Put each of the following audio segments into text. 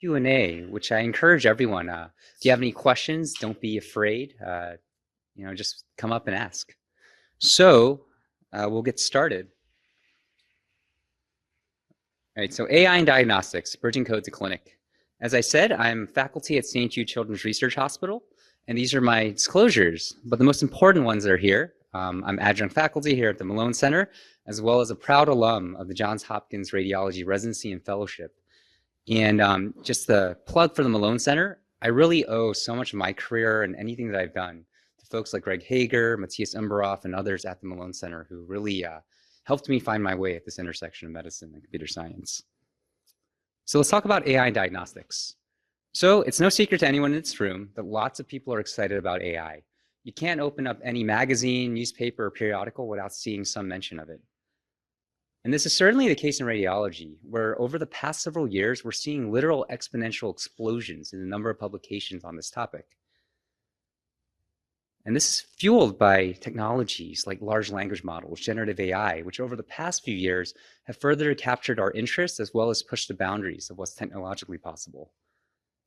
Q&A, which I encourage everyone. If you have any questions, don't be afraid. Just come up and ask. So we'll get started. All right, so AI and diagnostics, bridging code to clinic. As I said, I'm faculty at St. Jude Children's Research Hospital, and these are my disclosures, but the most important ones are here. I'm adjunct faculty here at the Malone Center, as well as a proud alum of the Johns Hopkins Radiology Residency and Fellowship. And just the plug for the Malone Center, I really owe so much of my career and anything that I've done to folks like Greg Hager, Matthias Umberoff, and others at the Malone Center who really helped me find my way at this intersection of medicine and computer science. So let's talk about AI and diagnostics. So it's no secret to anyone in this room that lots of people are excited about AI. You can't open up any magazine, newspaper, or periodical without seeing some mention of it. And this is certainly the case in radiology, where over the past several years, we're seeing literal exponential explosions in the number of publications on this topic. And this is fueled by technologies like large language models, generative AI, which over the past few years have further captured our interest as well as pushed the boundaries of what's technologically possible.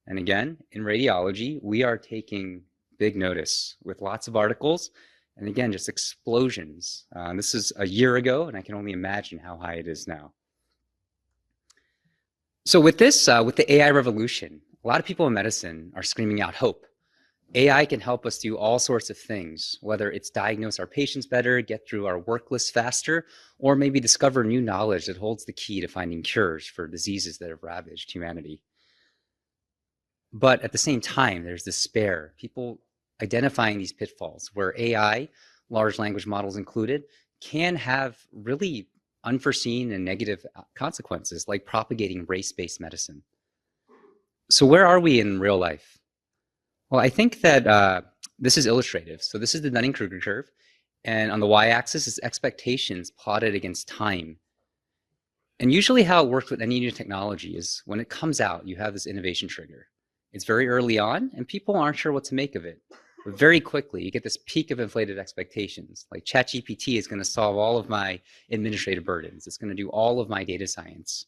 And again, in radiology, we are taking big notice with lots of articles and again, just explosions. This is a year ago, and I can only imagine how high it is now. So with this, with the AI revolution, a lot of people in medicine are screaming out hope. AI can help us do all sorts of things, whether it's diagnose our patients better, get through our work list faster, or maybe discover new knowledge that holds the key to finding cures for diseases that have ravaged humanity. But at the same time, there's despair. People identifying these pitfalls where AI, large language models included, can have really unforeseen and negative consequences, like propagating race-based medicine. So where are we in real life? Well, I think that this is illustrative. So this is the Dunning-Kruger curve, and on the y-axis is expectations plotted against time. And usually how it works with any new technology is when it comes out, you have this innovation trigger. It's very early on, and people aren't sure what to make of it. But very quickly, you get this peak of inflated expectations. Like ChatGPT is going to solve all of my administrative burdens. It's going to do all of my data science.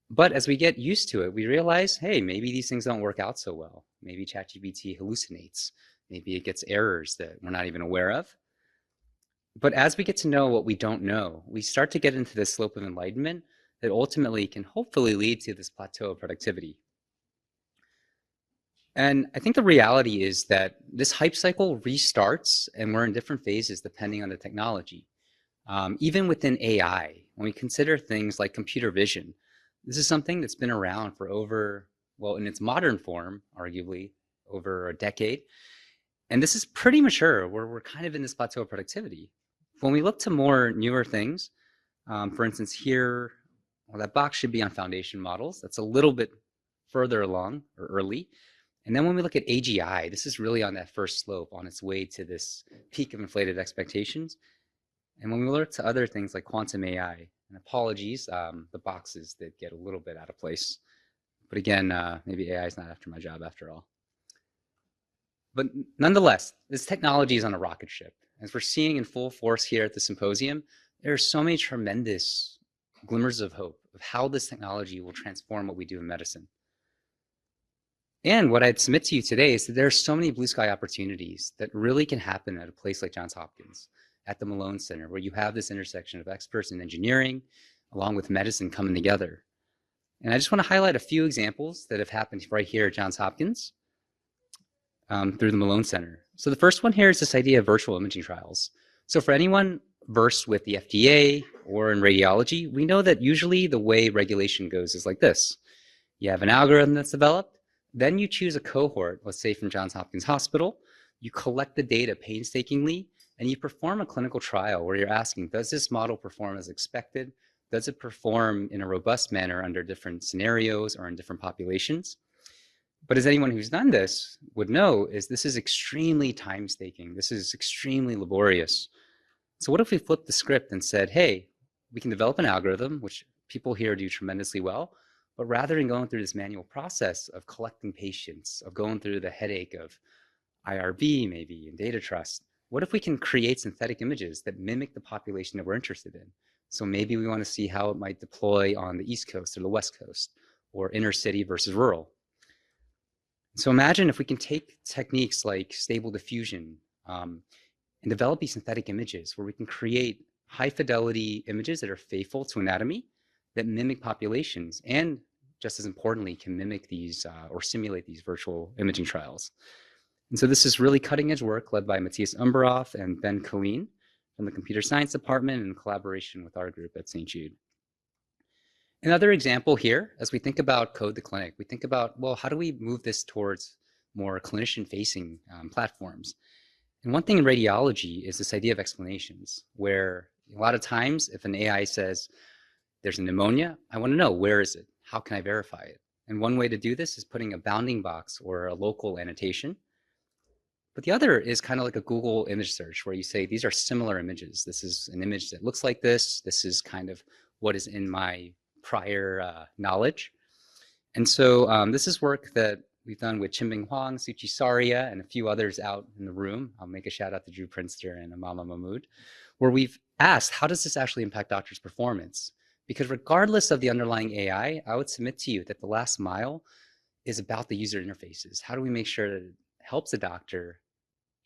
But as we get used to it, we realize, hey, maybe these things don't work out so well. Maybe ChatGPT hallucinates. Maybe it gets errors that we're not even aware of. But as we get to know what we don't know, we start to get into this slope of enlightenment that ultimately can hopefully lead to this plateau of productivity. And I think the reality is that this hype cycle restarts, and we're in different phases depending on the technology. Even within AI, when we consider things like computer vision, this is something that's been around for over, well, in its modern form, arguably, over a decade. And this is pretty mature, where we're kind of in this plateau of productivity. When we look to more newer things, for instance, here, well, that box should be on foundation models. That's a little bit further along or early. And then when we look at AGI, this is really on that first slope on its way to this peak of inflated expectations. And when we look to other things like quantum AI, and apologies, the boxes that get a little bit out of place. But again, maybe AI is not after my job after all. But nonetheless, this technology is on a rocket ship. As we're seeing in full force here at the Symposium, there are so many tremendous glimmers of hope of how this technology will transform what we do in medicine. And what I'd submit to you today is that there are so many blue sky opportunities that really can happen at a place like Johns Hopkins, at the Malone Center, where you have this intersection of experts in engineering, along with medicine coming together. And I just want to highlight a few examples that have happened right here at Johns Hopkins through the Malone Center. So the first one here is this idea of virtual imaging trials. So for anyone versed with the FDA or in radiology, we know that usually the way regulation goes is like this. You have an algorithm that's developed, then you choose a cohort, let's say from Johns Hopkins Hospital, you collect the data painstakingly, and you perform a clinical trial where you're asking, does this model perform as expected? Does it perform in a robust manner under different scenarios or in different populations? But as anyone who's done this would know, is this is extremely time-taking. This is extremely laborious. So what if we flipped the script and said, hey, we can develop an algorithm, which people here do tremendously well, but rather than going through this manual process of collecting patients, of going through the headache of IRB maybe and data trust, what if we can create synthetic images that mimic the population that we're interested in? So maybe we want to see how it might deploy on the East Coast or the West Coast, or inner city versus rural. So imagine if we can take techniques like stable diffusion and develop these synthetic images where we can create high fidelity images that are faithful to anatomy, that mimic populations, and just as importantly, can mimic these or simulate these virtual imaging trials. And so this is really cutting edge work led by Matthias Umberoth and Ben Colleen from the computer science department in collaboration with our group at St. Jude. Another example here, as we think about Code the Clinic, we think about, well, how do we move this towards more clinician-facing platforms? And one thing in radiology is this idea of explanations, where a lot of times if an AI says, there's a pneumonia, I want to know, where is it? How can I verify it? And one way to do this is putting a bounding box or a local annotation. But the other is kind of like a Google image search where you say, these are similar images. This is an image that looks like this. This is kind of what is in my prior knowledge. And so this is work that we've done with Chimbing Huang, Suchi Saria, and a few others out in the room. I'll make a shout out to Drew Prinster and Amama Mahmood, where we've asked, how does this actually impact doctors' performance? Because regardless of the underlying AI, I would submit to you that the last mile is about the user interfaces. How do we make sure that it helps the doctor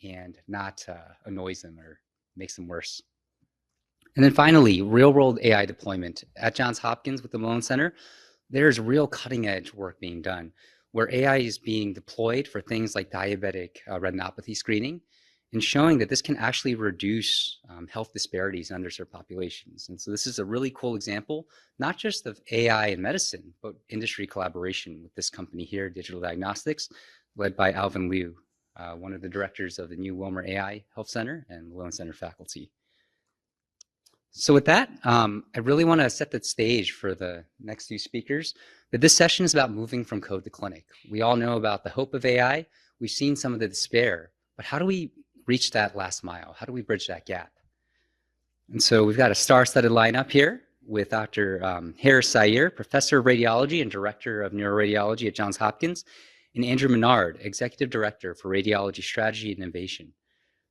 and not annoys them or makes them worse? And then finally, real-world AI deployment. At Johns Hopkins with the Malone Center, there's real cutting-edge work being done where AI is being deployed for things like diabetic retinopathy screening and showing that this can actually reduce health disparities in underserved populations. And so this is a really cool example, not just of AI in medicine, but industry collaboration with this company here, Digital Diagnostics, led by Alvin Liu, one of the directors of the new Wilmer AI Health Center and Malone Center faculty. So with that, I really want to set the stage for the next few speakers, that this session is about moving from code to clinic. We all know about the hope of AI. We've seen some of the despair, but how do we reach that last mile? How do we bridge that gap? And so we've got a star-studded lineup here with Dr. Sair, Professor of Radiology and Director of Neuroradiology at Johns Hopkins, and Andrew Menard, Executive Director for Radiology Strategy and Innovation.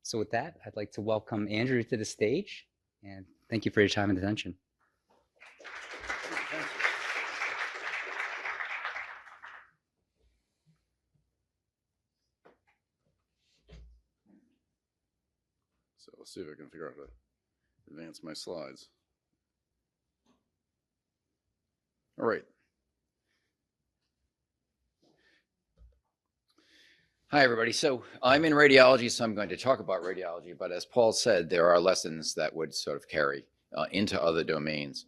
So with that, I'd like to welcome Andrew to the stage, and thank you for your time and attention. So let's see if I can figure out how to advance my slides. All right. Hi, everybody. So I'm in radiology, so I'm going to talk about radiology. But as Paul said, there are lessons that would sort of carry into other domains.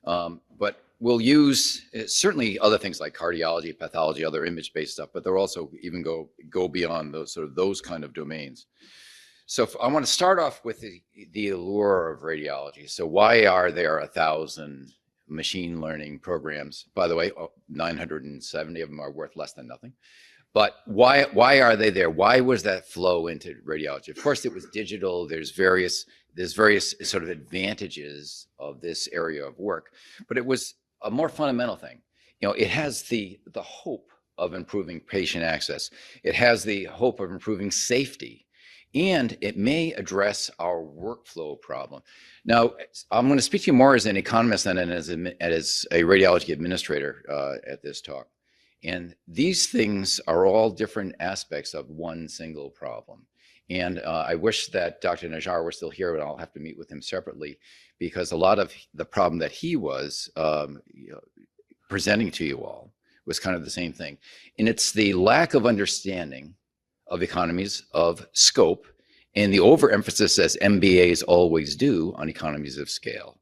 But we'll use certainly other things like cardiology, pathology, other image-based stuff. But they'll also even go beyond those kind of domains. So I want to start off with the allure of radiology. So why are there 1,000 machine learning programs? By the way, 970 of them are worth less than nothing. But why are they there? Why was that flow into radiology? Of course, it was digital. There's various sort of advantages of this area of work, but it was a more fundamental thing. You know, it has the hope of improving patient access. It has the hope of improving safety, and it may address our workflow problem. Now, I'm going to speak to you more as an economist than as a radiology administrator at this talk. And these things are all different aspects of one single problem. And I wish that Dr. Najjar were still here, but I'll have to meet with him separately, because a lot of the problem that he was presenting to you all was kind of the same thing. And it's the lack of understanding of economies of scope and the overemphasis, as MBAs always do, on economies of scale.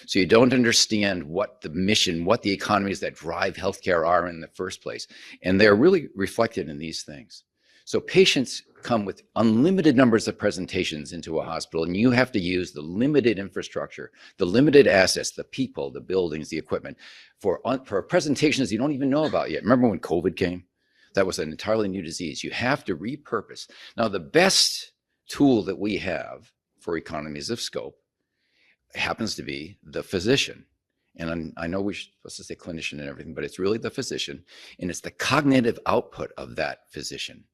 So you don't understand what the mission, what the economies that drive healthcare are in the first place. And they're really reflected in these things. So patients come with unlimited numbers of presentations into a hospital, and you have to use the limited infrastructure, the limited assets, the people, the buildings, the equipment for presentations you don't even know about yet. Remember when COVID came? That was an entirely new disease. You have to repurpose. Now, the best tool that we have for economies of scope happens to be the physician. And I know we're supposed to say clinician and everything, but it's really the physician, and it's the cognitive output of that physician.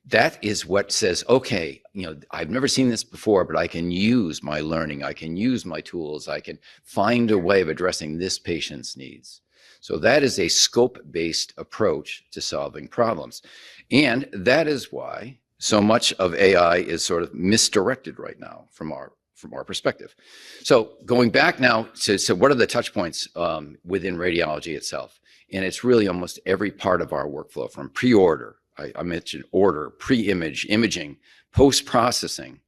That is what says, okay, you know, I've never seen this before, but I can use my learning, I can use my tools, I can find a way of addressing this patient's needs. So that is a scope-based approach to solving problems. And that is why so much of AI is sort of misdirected right now from our perspective. So going back now to what are the touch points within radiology itself? And it's really almost every part of our workflow, from pre-order, I mentioned order, pre-image, imaging, post-processing,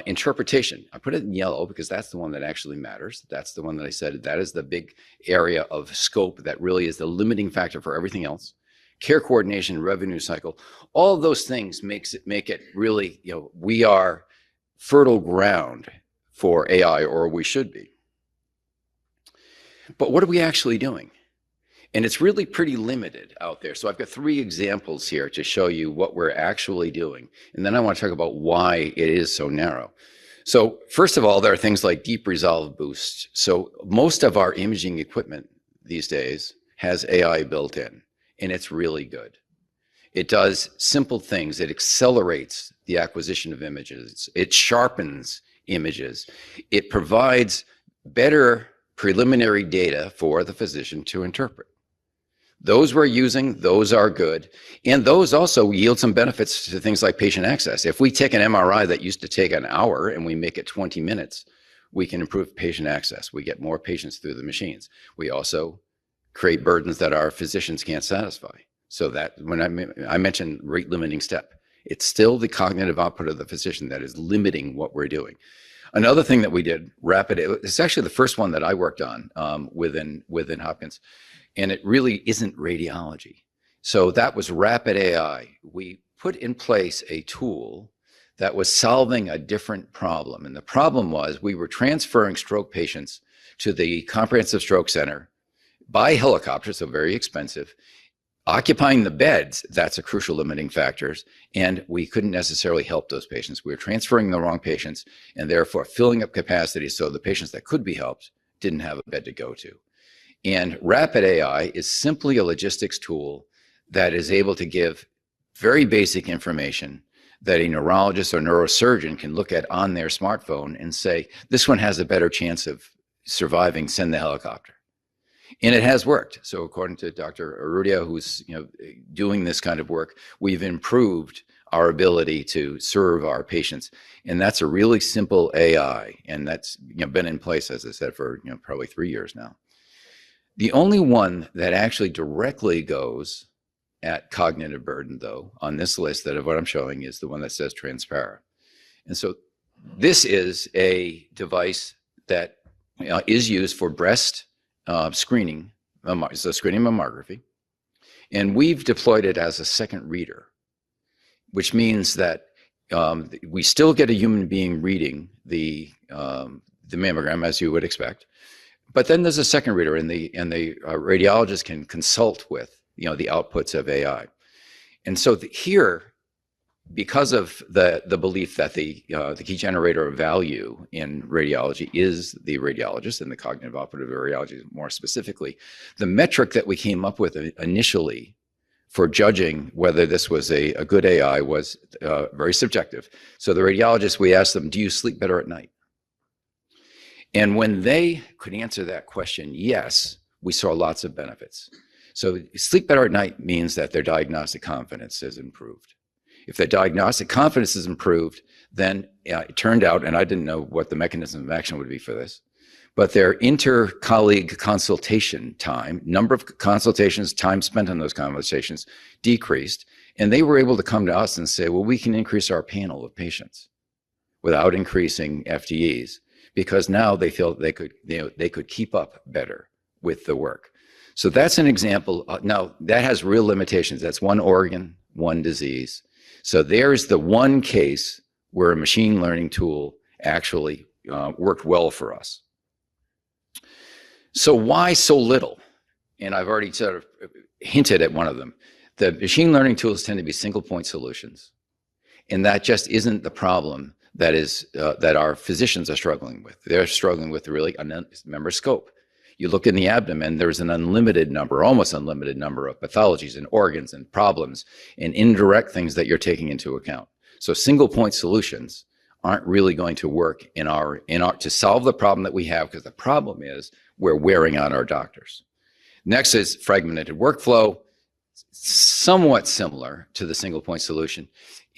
interpretation. I put it in yellow because that's the one that actually matters. That's the one that I said, that is the big area of scope that really is the limiting factor for everything else. Care coordination, revenue cycle, all of those things make it really, we are fertile ground for AI, or we should be. But what are we actually doing? And it's really pretty limited out there. So I've got 3 examples here to show you what we're actually doing. And then I want to talk about why it is so narrow. So first of all, there are things like deep resolve boost. So most of our imaging equipment these days has AI built in, and it's really good. It does simple things. It accelerates the acquisition of images. It sharpens images. It provides better preliminary data for the physician to interpret. Those we're using, those are good. And those also yield some benefits to things like patient access. If we take an MRI that used to take an hour and we make it 20 minutes, we can improve patient access. We get more patients through the machines. We also create burdens that our physicians can't satisfy. So that when I mentioned rate limiting step, it's still the cognitive output of the physician that is limiting what we're doing. Another thing that we did, rapid, it's actually the first one that I worked on within Hopkins, and it really isn't radiology. So that was rapid AI. We put in place a tool that was solving a different problem. And the problem was we were transferring stroke patients to the Comprehensive Stroke Center by helicopter, so very expensive. Occupying the beds, that's a crucial limiting factor, and we couldn't necessarily help those patients. We were transferring the wrong patients and therefore filling up capacity so the patients that could be helped didn't have a bed to go to. And rapid AI is simply a logistics tool that is able to give very basic information that a neurologist or neurosurgeon can look at on their smartphone and say, this one has a better chance of surviving, send the helicopter. And it has worked. So according to Dr. Arrudia, who's doing this kind of work, we've improved our ability to serve our patients. And that's a really simple AI. And that's been in place, as I said, for probably 3 years now. The only one that actually directly goes at cognitive burden, though, on this list that of what I'm showing is the one that says Transpara. And so this is a device that is used for breast screening, so screening mammography, and we've deployed it as a second reader, which means that we still get a human being reading the mammogram as you would expect, but then there's a second reader, and the radiologist can consult with the outputs of AI, and so here, because of the belief that the key generator of value in radiology is the radiologist and the cognitive output of the radiologist more specifically, the metric that we came up with initially for judging whether this was a good AI was very subjective. So the radiologists, we asked them, do you sleep better at night? And when they could answer that question, yes, we saw lots of benefits. So sleep better at night means that their diagnostic confidence has improved. If their diagnostic confidence is improved, then it turned out, and I didn't know what the mechanism of action would be for this, but their inter-colleague consultation time, number of consultations, time spent on those conversations decreased, and they were able to come to us and say, well, we can increase our panel of patients without increasing FTEs, because now they feel they could keep up better with the work. So that's an example. Now, that has real limitations. That's one organ, one disease. So there's the one case where a machine learning tool actually worked well for us. So why so little? And I've already sort of hinted at one of them. The machine learning tools tend to be single point solutions. And that just isn't the problem that our physicians are struggling with. They're struggling with really, remember, scope. You look in the abdomen, there's an unlimited number, almost unlimited number of pathologies and organs and problems and indirect things that you're taking into account. So single point solutions aren't really going to work to solve the problem that we have, because the problem is we're wearing out our doctors. Next is fragmented workflow, somewhat similar to the single point solution.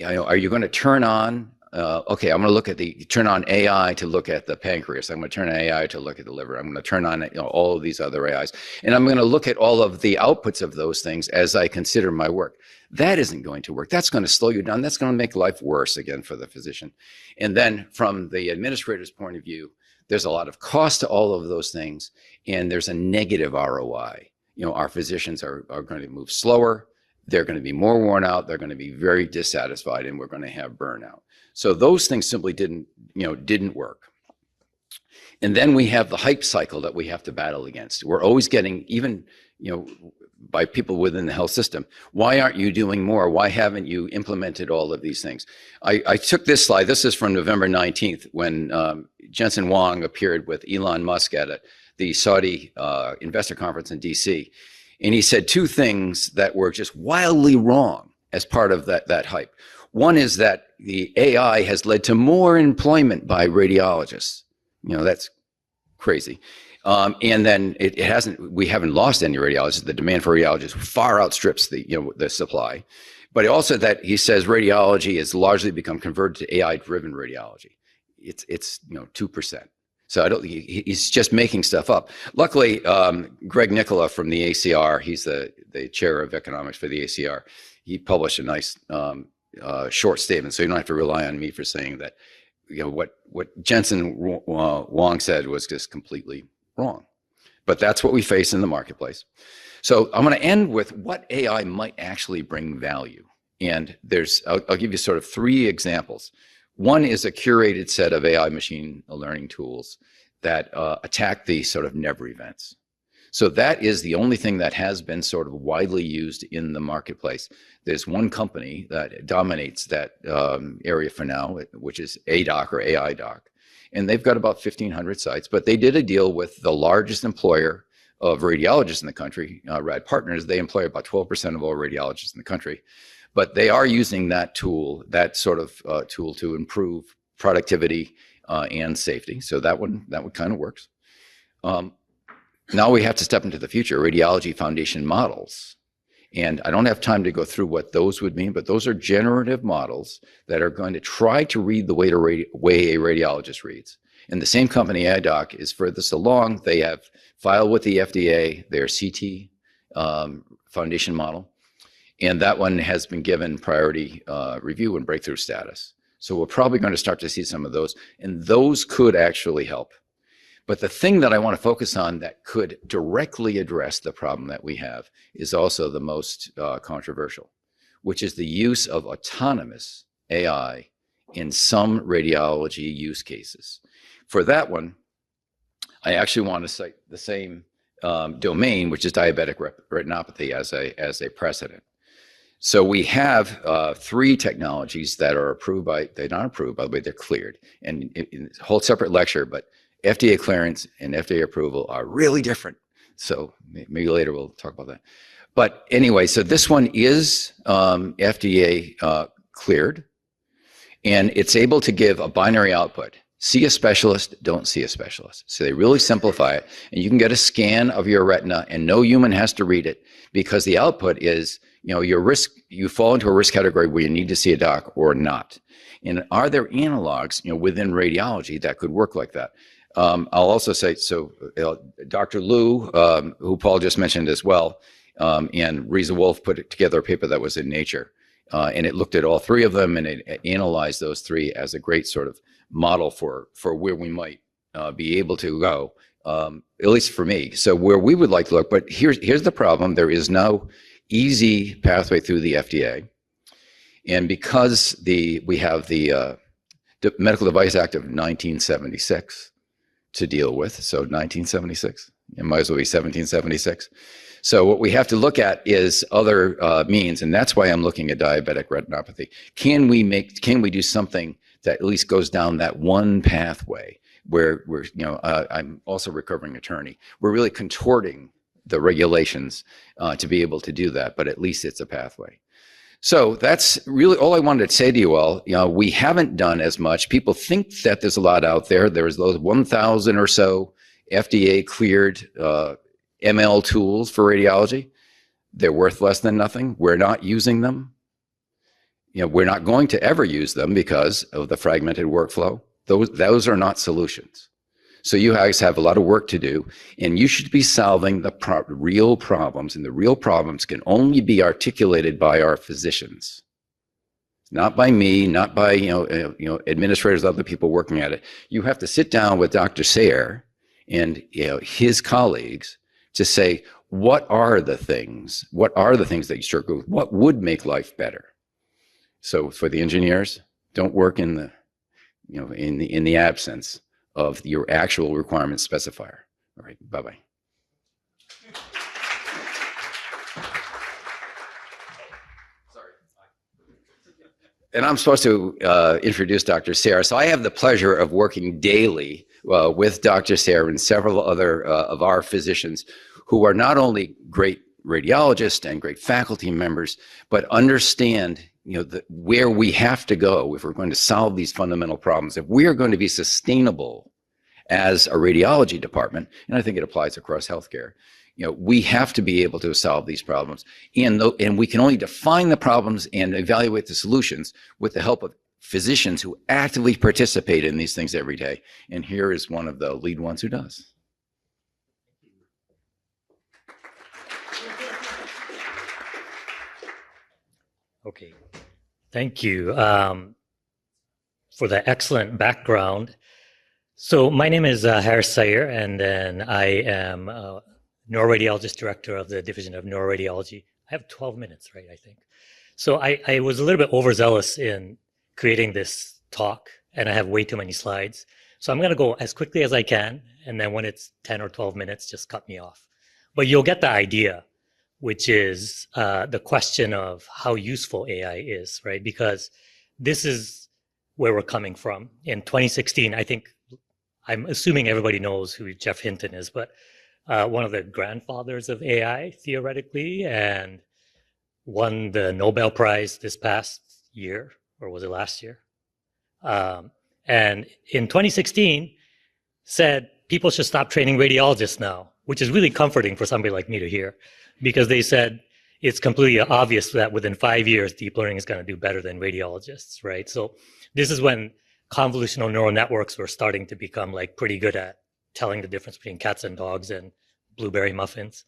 Are you going to turn on, okay, I'm going to turn on AI to look at the pancreas. I'm going to turn on AI to look at the liver. I'm going to turn on all of these other AIs. And I'm going to look at all of the outputs of those things as I consider my work. That isn't going to work. That's going to slow you down. That's going to make life worse again for the physician. And then from the administrator's point of view, there's a lot of cost to all of those things, and there's a negative ROI. Our physicians are going to move slower. They're going to be more worn out. They're going to be very dissatisfied, and we're going to have burnout. So those things simply didn't work. And then we have the hype cycle that we have to battle against. We're always getting, even, by people within the health system, why aren't you doing more? Why haven't you implemented all of these things? I took this slide. This is from November 19th when Jensen Huang appeared with Elon Musk at the Saudi investor conference in DC. And he said two things that were just wildly wrong as part of that hype. One is that the AI has led to more employment by radiologists. That's crazy. And then we haven't lost any radiologists. The demand for radiologists far outstrips the supply. But also that he says radiology has largely become converted to AI-driven radiology. It's 2%. So he's just making stuff up. Luckily, Greg Nicola from the ACR, he's the chair of economics for the ACR. He published a nice short statement, so you don't have to rely on me for saying that what Jensen Huang said was just completely wrong. But that's what we face in the marketplace. So I'm going to end with what AI might actually bring value. And I'll give you sort of three examples. One is a curated set of AI machine learning tools that attack the sort of never events. So that is the only thing that has been sort of widely used in the marketplace. There's one company that dominates that area for now, which is ADoc or AI Doc. And they've got about 1,500 sites, but they did a deal with the largest employer of radiologists in the country, Rad Partners. They employ about 12% of all radiologists in the country. But they are using that tool, that sort of tool, to improve productivity and safety. So that one kind of works. Now we have to step into the future, radiology foundation models. And I don't have time to go through what those would mean, but those are generative models that are going to try to read the way a radiologist reads. And the same company, AIDoc, is furthest along. They have filed with the FDA their CT foundation model. And that one has been given priority review and breakthrough status. So we're probably going to start to see some of those, and those could actually help. But the thing that I want to focus on that could directly address the problem that we have is also the most controversial, which is the use of autonomous AI in some radiology use cases. For that one, I actually want to cite the same domain, which is diabetic retinopathy, as a precedent. So we have three technologies that are approved they're not approved, by the way, they're cleared. And it's a whole separate lecture, but FDA clearance and FDA approval are really different. So maybe later we'll talk about that. But anyway, so this one is FDA cleared, and it's able to give a binary output. See a specialist, don't see a specialist. So they really simplify it, and you can get a scan of your retina and no human has to read it, because the output is, you fall into a risk category where you need to see a doc or not. And are there analogs, within radiology that could work like that? I'll also say, so Dr. Liu, who Paul just mentioned as well, and Riza Wolf put together a paper that was in Nature, and it looked at all three of them, and it analyzed those three as a great sort of model for where we might be able to go, at least for me. So where we would like to look, but here's the problem. There is no easy pathway through the FDA. And because we have the Medical Device Act of 1976 to deal with, so 1976, it might as well be 1776. So what we have to look at is other means, and that's why I'm looking at diabetic retinopathy. Can we do something that at least goes down that one pathway where I'm also a recovering attorney. We're really contorting the regulations to be able to do that, but at least it's a pathway. So that's really all I wanted to say to you all. We haven't done as much. People think that there's a lot out there. There's those 1,000 or so FDA cleared ML tools for radiology. They're worth less than nothing. We're not using them. We're not going to ever use them because of the fragmented workflow. Those are not solutions. So you guys have a lot of work to do, and you should be solving the real problems, and the real problems can only be articulated by our physicians, not by me, not by administrators, other people working at it. You have to sit down with Dr. Sair and his colleagues to say, what are the things that you struggle with? What would make life better? So for the engineers, don't work in the absence of your actual requirement specifier. All right, bye-bye. Sorry. And I'm supposed to introduce Dr. Sair. So I have the pleasure of working daily with Dr. Sair and several other of our physicians who are not only great radiologists and great faculty members, but understand where we have to go if we're going to solve these fundamental problems. If we are going to be sustainable as a radiology department, and I think it applies across healthcare, we have to be able to solve these problems. And we can only define the problems and evaluate the solutions with the help of physicians who actively participate in these things every day. And here is one of the lead ones who does. Okay, thank you for the excellent background. So my name is Sair, and then I am neuroradiologist director of the Division of Neuroradiology. I have 12 minutes, right, I think. So I was a little bit overzealous in creating this talk, and I have way too many slides. So I'm going to go as quickly as I can, and then when it's 10 or 12 minutes, just cut me off. But you'll get the idea, which is the question of how useful AI is, right? Because this is where we're coming from. In 2016, I'm assuming everybody knows who Jeff Hinton is, but one of the grandfathers of AI, theoretically, and won the Nobel Prize this past year, or was it last year? And in 2016, said people should stop training radiologists now, which is really comforting for somebody like me to hear, because they said it's completely obvious that within 5 years, deep learning is going to do better than radiologists, right? So this is when convolutional neural networks were starting to become pretty good at telling the difference between cats and dogs and blueberry muffins.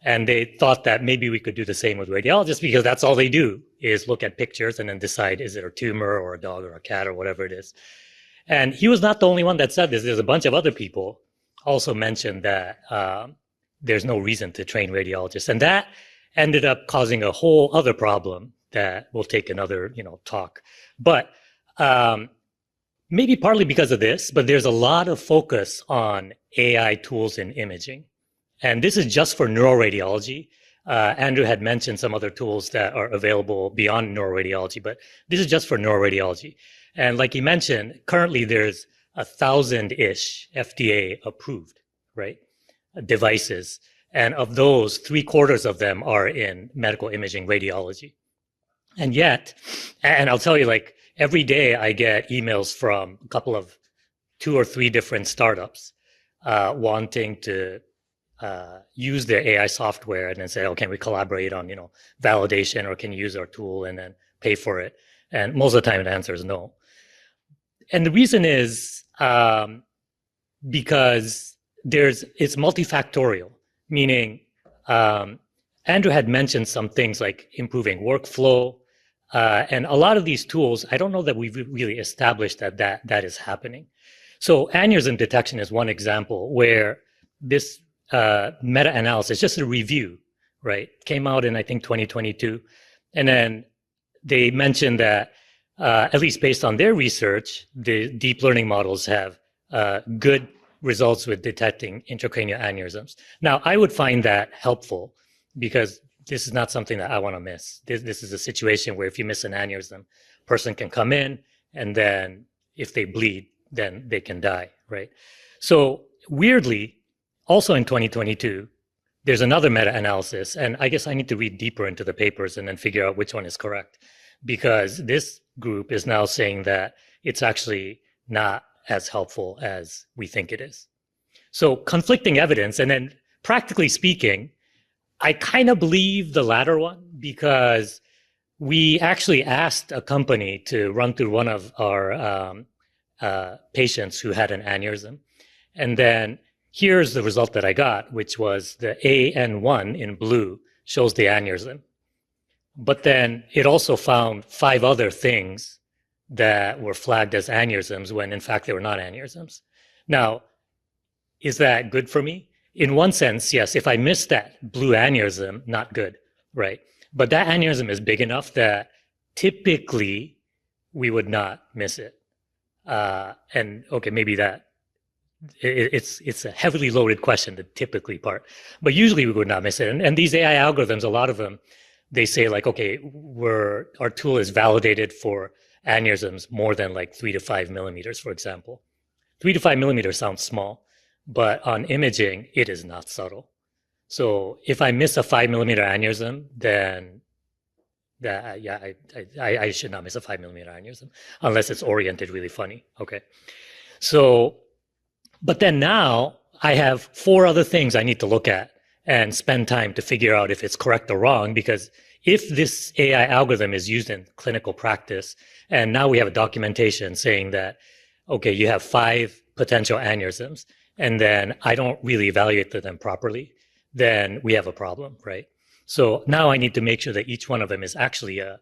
And they thought that maybe we could do the same with radiologists, because that's all they do is look at pictures and then decide, is it a tumor or a dog or a cat or whatever it is. And he was not the only one that said this. There's a bunch of other people also mentioned that there's no reason to train radiologists. And that ended up causing a whole other problem that we'll take another talk. But maybe partly because of this, but there's a lot of focus on AI tools in imaging. And this is just for neuroradiology. Andrew had mentioned some other tools that are available beyond neuroradiology, but this is just for neuroradiology. And like he mentioned, currently there's 1,000-ish FDA approved, right, devices. And of those, 3/4 of them are in medical imaging radiology. And yet, and I'll tell you, every day I get emails from a couple of 2 or 3 different startups wanting to use their AI software and then say, oh, can we collaborate on, validation, or can you use our tool and then pay for it? And most of the time the answer is no. And the reason is because it's multifactorial, meaning Andrew had mentioned some things like improving workflow, and a lot of these tools, I don't know that we've really established that is happening. So aneurysm detection is one example where this meta-analysis, just a review, right, came out in, I think, 2022. And then they mentioned that, at least based on their research, the deep learning models have good results with detecting intracranial aneurysms. Now, I would find that helpful because this is not something that I want to miss. This is a situation where if you miss an aneurysm, person can come in, and then if they bleed, then they can die, right? So weirdly, also in 2022, there's another meta-analysis, and I guess I need to read deeper into the papers and then figure out which one is correct, because this group is now saying that it's actually not as helpful as we think it is. So conflicting evidence, and then practically speaking, I kind of believe the latter one, because we actually asked a company to run through one of our patients who had an aneurysm. And then here's the result that I got, which was the AN1 in blue shows the aneurysm. But then it also found 5 other things that were flagged as aneurysms when in fact they were not aneurysms. Now, is that good for me? In one sense, yes. If I miss that blue aneurysm, not good, right? But that aneurysm is big enough that typically we would not miss it. And okay, maybe that it's a heavily loaded question, the typically part, but usually we would not miss it. And these AI algorithms, a lot of them, they say like, okay, our tool is validated for aneurysms more than like 3 to 5 millimeters, for example. 3 to 5 millimeters sounds small, but on imaging, it is not subtle. So if I miss a 5 millimeter aneurysm, then I should not miss a 5 millimeter aneurysm unless it's oriented really funny. Okay. So, but then now I have 4 other things I need to look at and spend time to figure out if it's correct or wrong, because if this AI algorithm is used in clinical practice, and now we have a documentation saying that, okay, you have 5 potential aneurysms, and then I don't really evaluate them properly, then we have a problem, right? So now I need to make sure that each one of them is actually a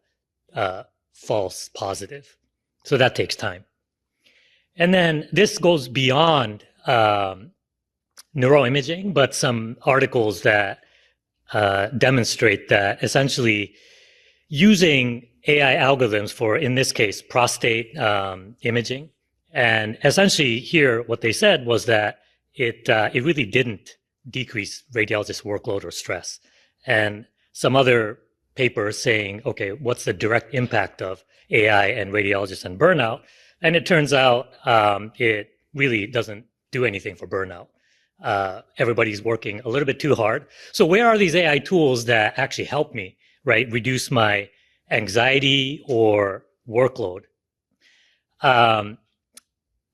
false positive. So that takes time. And then this goes beyond neuroimaging, but some articles that demonstrate that essentially using AI algorithms for, in this case, prostate imaging. And essentially here, what they said was that it really didn't decrease radiologist workload or stress. And some other papers saying, okay, what's the direct impact of AI and radiologists and burnout? And it turns out it really doesn't do anything for burnout. Everybody's working a little bit too hard. So where are these AI tools that actually help me, right, reduce my anxiety or workload?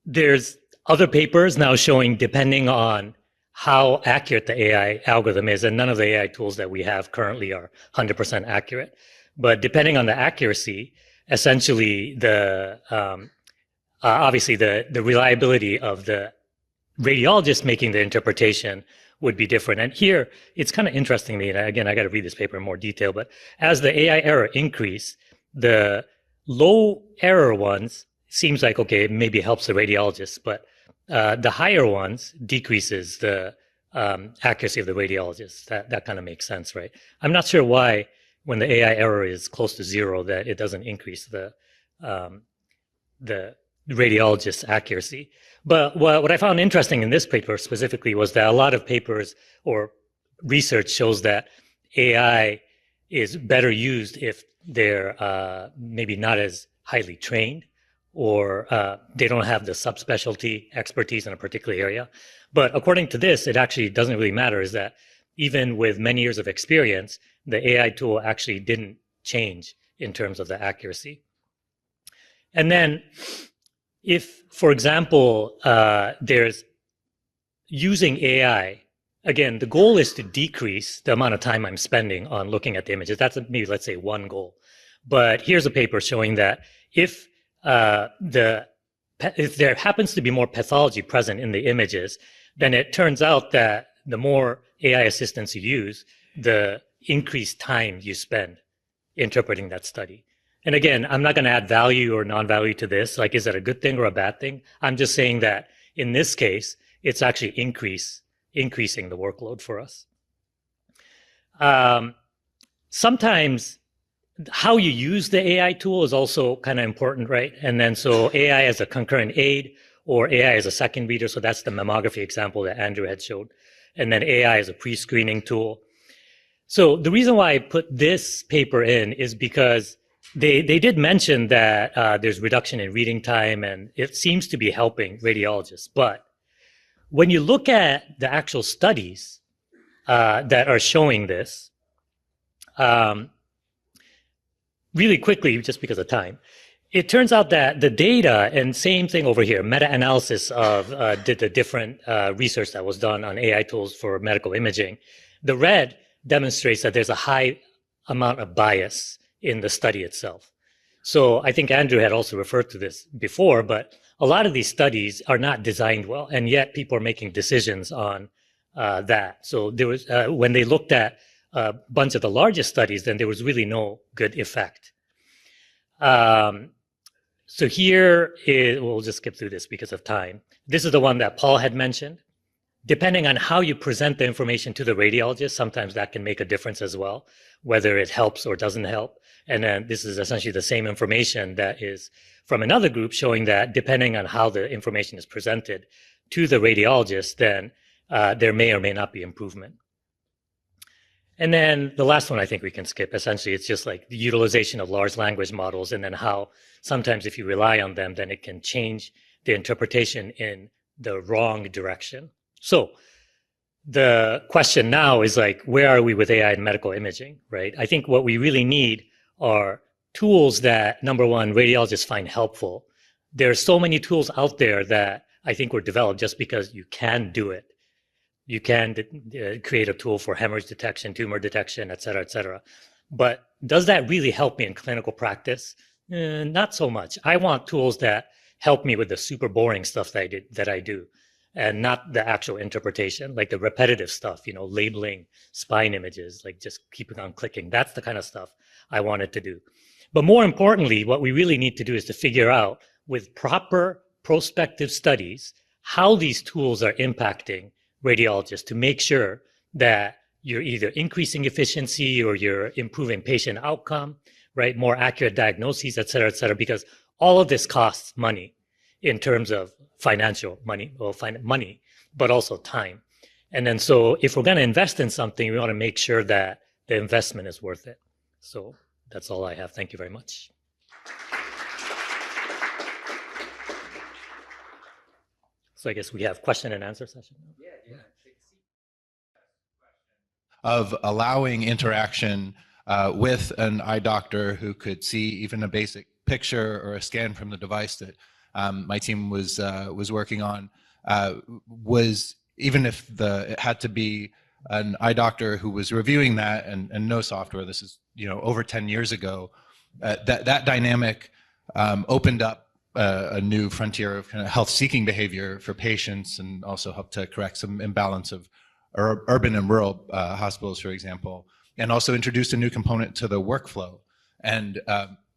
There's other papers now showing, depending on how accurate the AI algorithm is, and none of the AI tools that we have currently are 100% accurate, but depending on the accuracy, essentially the obviously the reliability of the radiologist making the interpretation would be different. And here, it's kind of interesting to me, and again, I got to read this paper in more detail, but as the AI error increase, the low error ones seems like, okay, it maybe helps the radiologist, but the higher ones decreases the accuracy of the radiologist. That kind of makes sense, right? I'm not sure why, when the AI error is close to 0, that it doesn't increase the radiologist's accuracy. But what I found interesting in this paper specifically was that a lot of papers or research shows that AI is better used if they're maybe not as highly trained, or they don't have the subspecialty expertise in a particular area. But according to this, it actually doesn't really matter, is that even with many years of experience, the AI tool actually didn't change in terms of the accuracy. And then if, for example, there's using AI, again, the goal is to decrease the amount of time I'm spending on looking at the images. That's maybe, let's say, one goal. But here's a paper showing that if there happens to be more pathology present in the images, then it turns out that the more AI assistants you use, the increased time you spend interpreting that study. And again, I'm not going to add value or non-value to this. Like, is that a good thing or a bad thing? I'm just saying that in this case, it's actually increasing the workload for us. Sometimes how you use the AI tool is also kind of important, right? And then so AI as a concurrent aid, or AI as a second reader. So that's the mammography example that Andrew had showed. And then AI as a pre-screening tool. So the reason why I put this paper in is because they did mention that there's reduction in reading time, and it seems to be helping radiologists. But when you look at the actual studies that are showing this, really quickly, just because of time, It turns out that the data, and same thing over here, meta-analysis of the different research that was done on AI tools for medical imaging. The red demonstrates that there's a high amount of bias in the study itself. So I think Andrew had also referred to this before, but a lot of these studies are not designed well, and yet people are making decisions on that. So there was, when they looked at a bunch of the largest studies, then there was really no good effect. So here is, we'll just skip through this because of time. This is the one that Paul had mentioned. Depending on how you present the information to the radiologist, sometimes that can make a difference as well, whether it helps or doesn't help. And then this is essentially the same information that is from another group showing that depending on how the information is presented to the radiologist, then there may or may not be improvement. And then the last one I think we can skip. Essentially, it's just like the utilization of large language models and then how sometimes if you rely on them, then it can change the interpretation in the wrong direction. So the question now is like, where are we with AI in medical imaging, right? I think what we really need are tools that, number one, radiologists find helpful. There are so many tools out there that I think were developed just because you can do it. You can create a tool for hemorrhage detection, tumor detection, et cetera, et cetera. But does that really help me in clinical practice? Not so much. I want tools that help me with the super boring stuff that I do, and not the actual interpretation, like the repetitive stuff, you know, labeling spine images, like just keeping on clicking. That's the kind of stuff I wanted to do. But more importantly, what we really need to do is to figure out with proper prospective studies how these tools are impacting radiologists to make sure that you're either increasing efficiency or you're improving patient outcome, right? More accurate diagnoses, et cetera, because all of this costs money in terms of financial money, money, but also time. And then so if we're going to invest in something, we want to make sure that the investment is worth it. So that's all I have. Thank you very much. So I guess we have question and answer session. Yeah. Of allowing interaction with an eye doctor who could see even a basic picture or a scan from the device that my team was working on, was even if it had to be an eye doctor who was reviewing that and no software. This is over 10 years ago. That dynamic opened up a new frontier of kind of health-seeking behavior for patients, and also helped to correct some imbalance of urban and rural hospitals, for example, and also introduced a new component to the workflow. And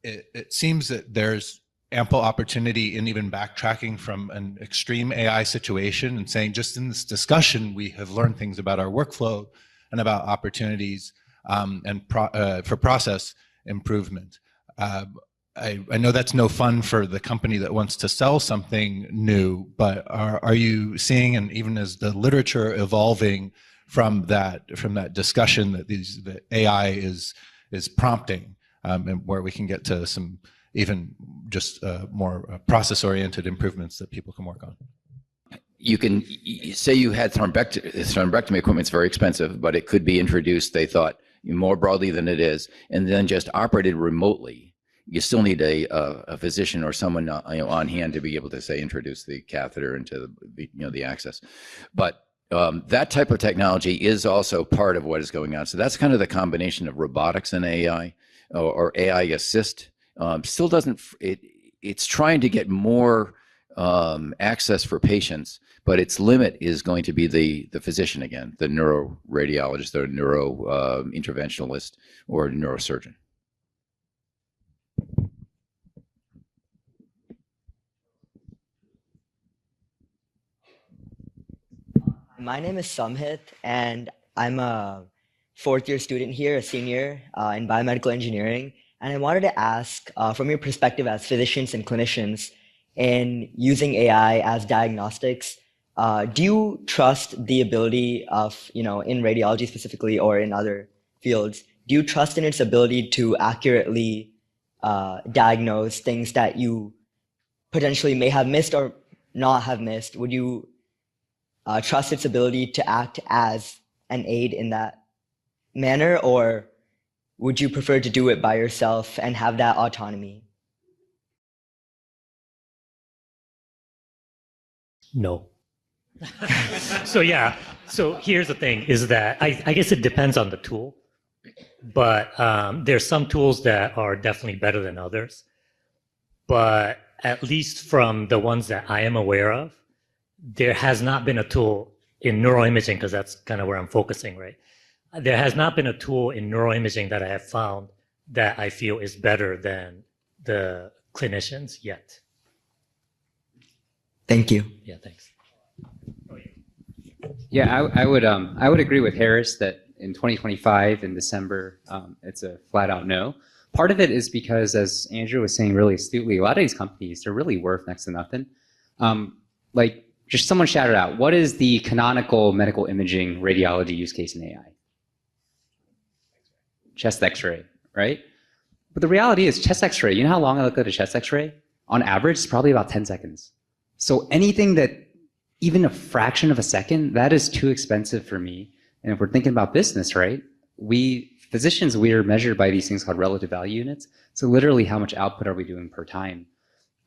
it seems that there's ample opportunity in even backtracking from an extreme AI situation and saying, just in this discussion, we have learned things about our workflow and about opportunities for process improvement. I know that's no fun for the company that wants to sell something new, but are you seeing, and even as the literature evolving from that discussion that AI is prompting, and where we can get to some even just more process-oriented improvements that people can work on? You can say you had thrombectomy equipment's very expensive, but it could be introduced, they thought, more broadly than it is, and then just operated remotely. You still need a physician or someone on hand to be able to, say, introduce the catheter into the access. But that type of technology is also part of what is going on. So that's kind of the combination of robotics and AI, or AI assist. Still doesn't, it's trying to get more access for patients, but its limit is going to be the physician again, the neuroradiologist, the neuro interventionalist, or neurosurgeon. My name is Samhit, and I'm a fourth-year student here, a senior in biomedical engineering. And I wanted to ask, from your perspective as physicians and clinicians, in using AI as diagnostics, do you trust the ability of, in radiology specifically or in other fields, do you trust in its ability to accurately diagnose things that you potentially may have missed or not have missed? Would you trust its ability to act as an aid in that manner, or would you prefer to do it by yourself and have that autonomy? No. So yeah, so here's the thing is that I guess it depends on the tool, but there's some tools that are definitely better than others. But at least from the ones that I am aware of, there has not been a tool in neuroimaging, because that's kind of where I'm focusing, right? There has not been a tool in neuroimaging that I have found that I feel is better than the clinicians yet. Thank you. Yeah, thanks. Yeah, I would agree with Harris that in 2025 in December, it's a flat out no. Part of it is because, as Andrew was saying really astutely, a lot of these companies, they're really worth next to nothing. Like, just someone shouted out, what is the canonical medical imaging radiology use case in AI? Chest X-ray, right? But the reality is chest X-ray, you know how long I look at a chest X-ray? On average, it's probably about 10 seconds. So anything that even a fraction of a second, that is too expensive for me. And if we're thinking about business, right? Physicians, we are measured by these things called relative value units. So literally how much output are we doing per time?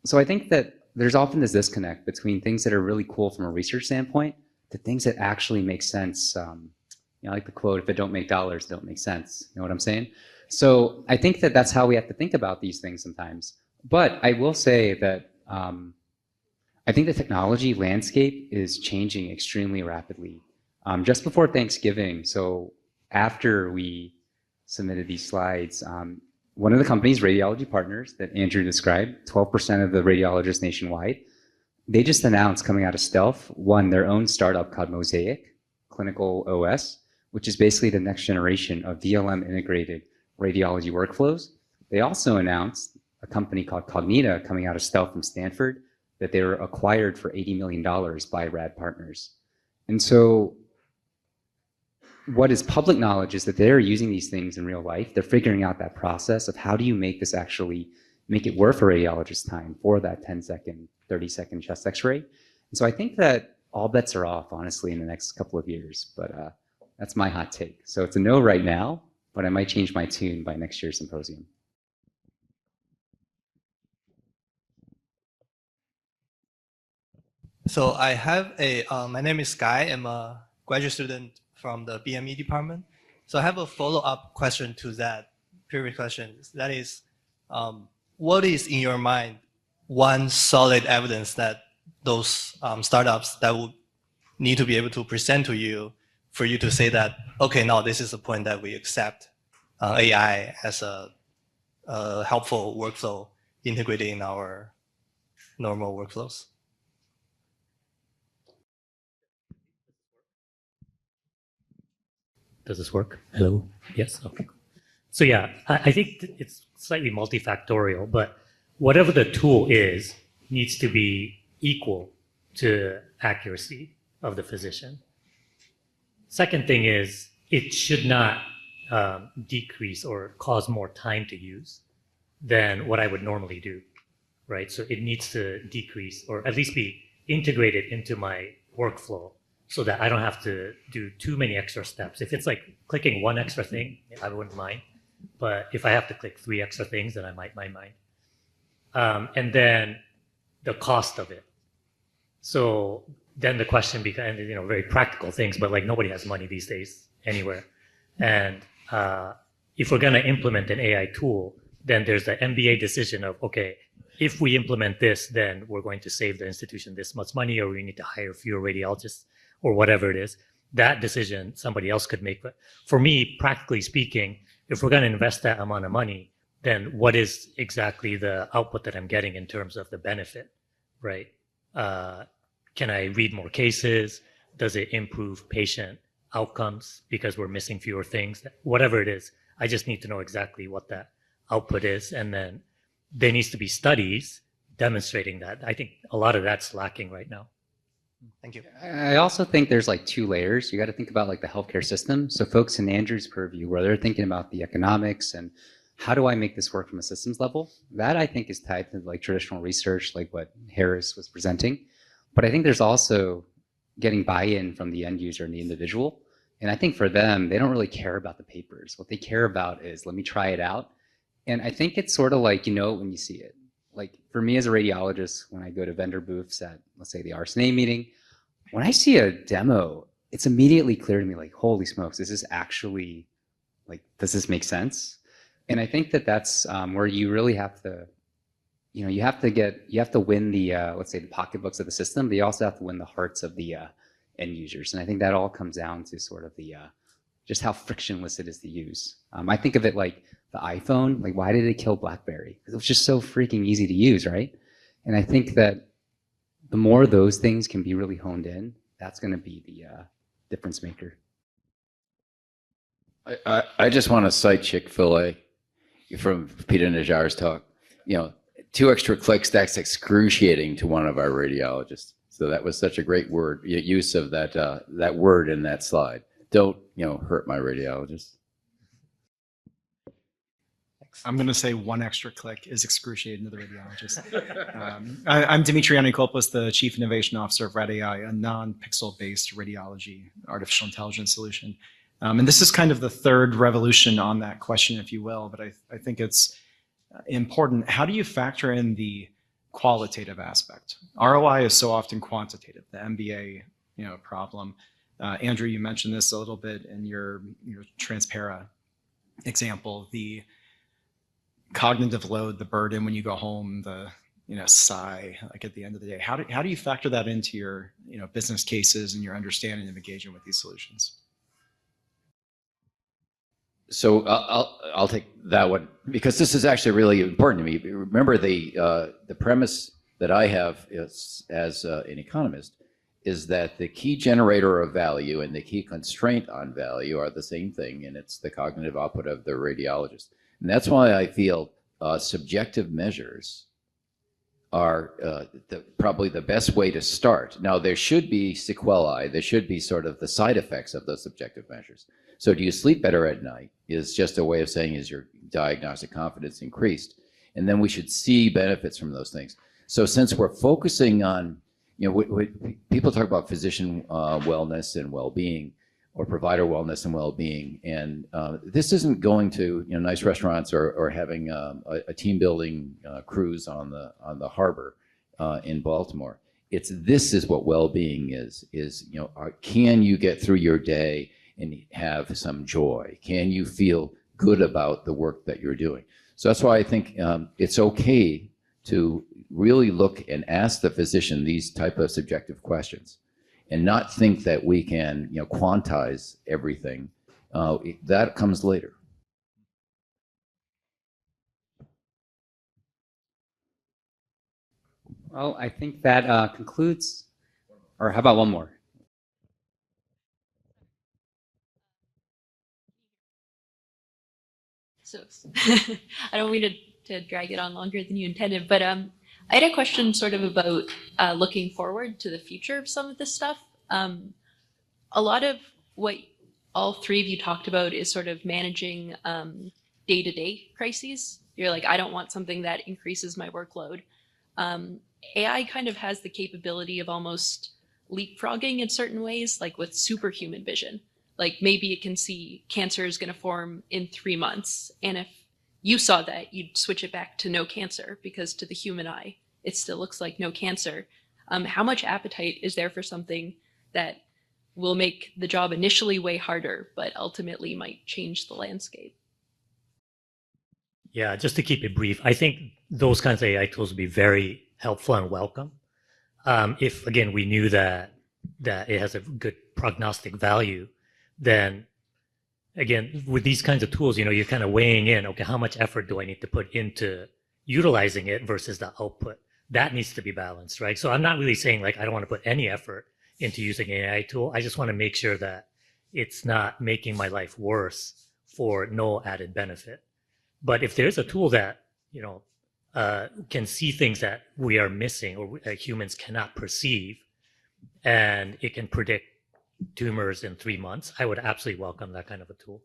So I think that there's often this disconnect between things that are really cool from a research standpoint to things that actually make sense. You know, like the quote, if it don't make dollars, it don't make sense. You know what I'm saying? So I think that that's how we have to think about these things sometimes. But I will say that I think the technology landscape is changing extremely rapidly. Just before Thanksgiving, so after we submitted these slides, one of the company's radiology partners that Andrew described, 12% of the radiologists nationwide, they just announced coming out of Stealth, their own startup called Mosaic Clinical OS, which is basically the next generation of VLM integrated radiology workflows. They also announced a company called Cognita coming out of Stealth from Stanford that they were acquired for $80 million by Rad Partners. And so what is public knowledge is that they're using these things in real life. They're figuring out that process of how do you make this actually make it worth a radiologist's time for that 10-second, 30-second chest X-ray. And so I think that all bets are off, honestly, in the next couple of years. But that's my hot take. So it's a no right now, but I might change my tune by next year's symposium. So I have my name is Guy. I'm a graduate student from the BME department. So I have a follow-up question to that previous question. That is, what is in your mind one solid evidence that those startups that would need to be able to present to you for you to say that, okay, now this is a point that we accept AI as a helpful workflow integrated in our normal workflows? Does this work? Hello? Yes? Okay. So yeah, I think it's slightly multifactorial, but whatever the tool is needs to be equal to accuracy of the physician. Second thing is it should not decrease or cause more time to use than what I would normally do, right? So it needs to decrease or at least be integrated into my workflow so that I don't have to do too many extra steps. If it's like clicking one extra thing, I wouldn't mind. But if I have to click 3 extra things, then I might mind. And then the cost of it. So then the question becomes, you know, very practical things, but like nobody has money these days anywhere. And if we're going to implement an AI tool, then there's the MBA decision of, okay, if we implement this, then we're going to save the institution this much money, or we need to hire fewer radiologists, or whatever it is. That decision somebody else could make. But for me, practically speaking, if we're going to invest that amount of money, then what is exactly the output that I'm getting in terms of the benefit, right? Can I read more cases? Does it improve patient outcomes because we're missing fewer things? Whatever it is, I just need to know exactly what that output is. And then there needs to be studies demonstrating that. I think a lot of that's lacking right now. Thank you. I also think there's like 2 layers. You got to think about like the healthcare system. So folks in Andrew's purview, where they're thinking about the economics and how do I make this work from a systems level? That I think is tied to like traditional research, like what Harris was presenting. But I think there's also getting buy-in from the end user and the individual. And I think for them, they don't really care about the papers. What they care about is, let me try it out. And I think it's sort of like, you know, when you see it. like for me as a radiologist, when I go to vendor booths at, let's say, the RSNA meeting, when I see a demo, it's immediately clear to me, like, holy smokes, is this actually, like, does this make sense? And I think that that's where you really have to, you have to win the, let's say, the pocketbooks of the system, but you also have to win the hearts of the end users. And I think that all comes down to sort of the, just how frictionless it is to use. I think of it like the iPhone, like why did it kill BlackBerry? Because it was just so freaking easy to use, right? And I think that the more those things can be really honed in, that's going to be the difference maker. I just want to cite Chick-fil-A from Peter Najjar's talk. 2 extra clicks, that's excruciating to one of our radiologists. So that was such a great use of that word in that slide. Don't, hurt my radiologist. I'm going to say 1 extra click is excruciating to the radiologist. I'm Dimitri Anikopoulos, the Chief Innovation Officer of RadAI, a non-pixel-based radiology artificial intelligence solution. And this is kind of the third revolution on that question, if you will, but I think it's important. How do you factor in the qualitative aspect? ROI is so often quantitative, the MBA problem. Andrew, you mentioned this a little bit in your Transpera example, the cognitive load, the burden when you go home, the sigh like at the end of the day. How do you factor that into your business cases and your understanding of engagement with these solutions? So I'll take that one because this is actually really important to me. Remember the premise that I have as an economist is that the key generator of value and the key constraint on value are the same thing, and it's the cognitive output of the radiologist. And that's why I feel subjective measures are probably the best way to start. Now, there should be sequelae. There should be sort of the side effects of those subjective measures. So do you sleep better at night is just a way of saying, is your diagnostic confidence increased? And then we should see benefits from those things. So since we're focusing on, people talk about physician wellness and well-being, or provider wellness and well-being, and this isn't going to nice restaurants or having a team building cruise on the harbor in Baltimore. This is what well-being is can you get through your day and have some joy? Can you feel good about the work that you're doing? So that's why I think it's okay to really look and ask the physician these type of subjective questions and not think that we can quantize everything. That comes later. Well, I think that concludes, or how about one more? So I don't mean to drag it on longer than you intended, but I had a question sort of about looking forward to the future of some of this stuff. A lot of what all three of you talked about is sort of managing day-to-day crises. You're like, I don't want something that increases my workload. AI kind of has the capability of almost leapfrogging in certain ways, like with superhuman vision. Like maybe it can see cancer is going to form in 3 months. And if you saw that, you'd switch it back to no cancer because to the human eye, it still looks like no cancer. How much appetite is there for something that will make the job initially way harder, but ultimately might change the landscape? Yeah, just to keep it brief, I think those kinds of AI tools would be very helpful and welcome. If, again, we knew that it has a good prognostic value, then again, with these kinds of tools, you're kind of weighing in, okay, how much effort do I need to put into utilizing it versus the output? That needs to be balanced, right? So I'm not really saying like, I don't want to put any effort into using an AI tool. I just want to make sure that it's not making my life worse for no added benefit. But if there's a tool that, can see things that we are missing or humans cannot perceive, and it can predict tumors in 3 months, I would absolutely welcome that kind of a tool.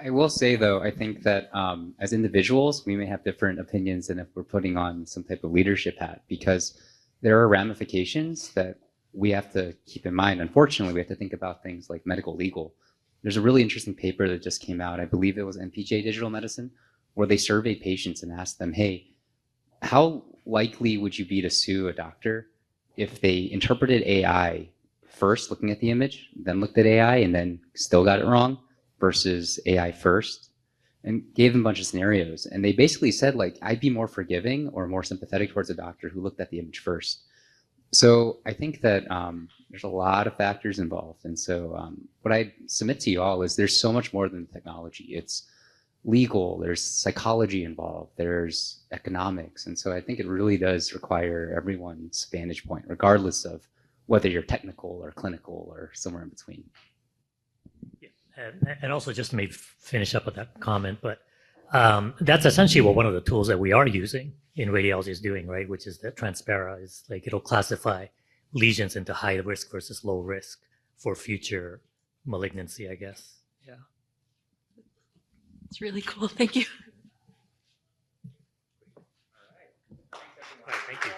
I will say, though, I think that as individuals, we may have different opinions than if we're putting on some type of leadership hat, because there are ramifications that we have to keep in mind. Unfortunately, we have to think about things like medical legal. There's a really interesting paper that just came out, I believe it was NPJ Digital Medicine, where they surveyed patients and asked them, hey, how likely would you be to sue a doctor if they interpreted AI first, looking at the image, then looked at AI and then still got it wrong, versus AI first? And gave them a bunch of scenarios. And they basically said, like, I'd be more forgiving or more sympathetic towards a doctor who looked at the image first. So I think that there's a lot of factors involved. And so what I submit to you all is there's so much more than technology. It's legal, there's psychology involved, there's economics. And so I think it really does require everyone's vantage point, regardless of whether you're technical or clinical or somewhere in between. And also, just to maybe finish up with that comment, but that's essentially what one of the tools that we are using in radiology is doing, right? Which is that Transpera is like, it'll classify lesions into high risk versus low risk for future malignancy, I guess. Yeah. It's really cool. Thank you. All right, thank you.